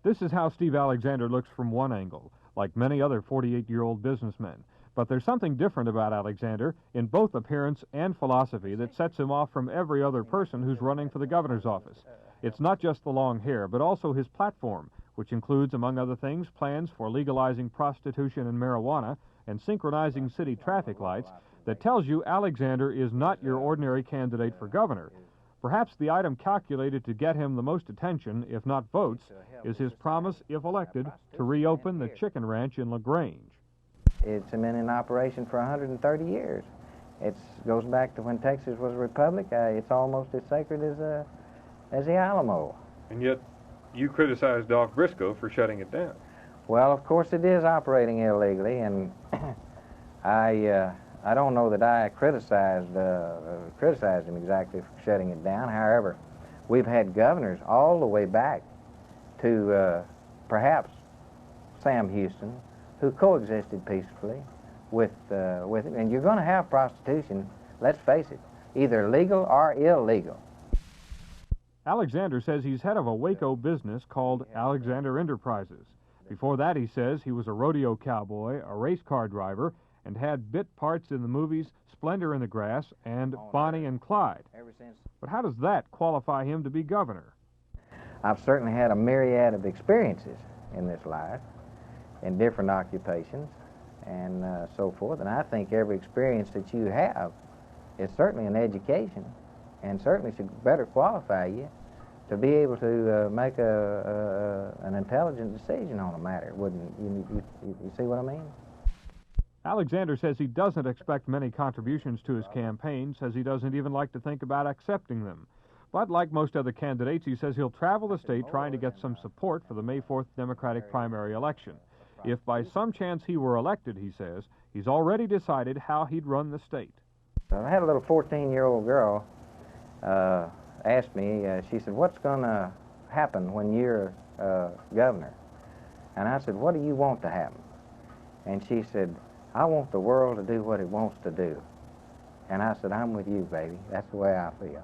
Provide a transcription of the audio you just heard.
This is how Steve Alexander looks from one angle, like many other 48-year-old businessmen. But there's something different about Alexander in both appearance and philosophy that sets him off from every other person who's running for the governor's office. It's not just the long hair, but also his platform, which includes, among other things, plans for legalizing prostitution and marijuana and synchronizing city traffic lights that tells you Alexander is not your ordinary candidate for governor. Perhaps the item calculated to get him the most attention, if not votes, is his promise, if elected, to reopen the chicken ranch in LaGrange. It's been in operation for 130 years. It goes back to when Texas was a republic. It's almost as sacred as the Alamo. And yet, you criticized Doc Briscoe for shutting it down. Well, of course, it is operating illegally, and I don't know that I criticized him exactly for shutting it down. However, we've had governors all the way back to perhaps Sam Houston, who coexisted peacefully with it. And you're going to have prostitution, let's face it, either legal or illegal. Alexander says he's head of a Waco business called Alexander Enterprises. Before that, he says, he was a rodeo cowboy, a race car driver, and had bit parts in the movies Splendor in the Grass and Bonnie and Clyde. But how does that qualify him to be governor? I've certainly had a myriad of experiences in this life, in different occupations, and so forth. And I think every experience that you have is certainly an education, and certainly should better qualify you to be able to make an intelligent decision on a matter. Wouldn't you see what I mean? Alexander says he doesn't expect many contributions to his campaign, says he doesn't even like to think about accepting them. But like most other candidates, he says he'll travel the state trying to get some support for the May 4th Democratic primary election. If by some chance he were elected, he says, he's already decided how he'd run the state. I had a little 14-year-old girl asked me, she said, what's going to happen when you're governor? And I said, what do you want to happen? And she said, I want the world to do what it wants to do. And I said, I'm with you, baby. That's the way I feel.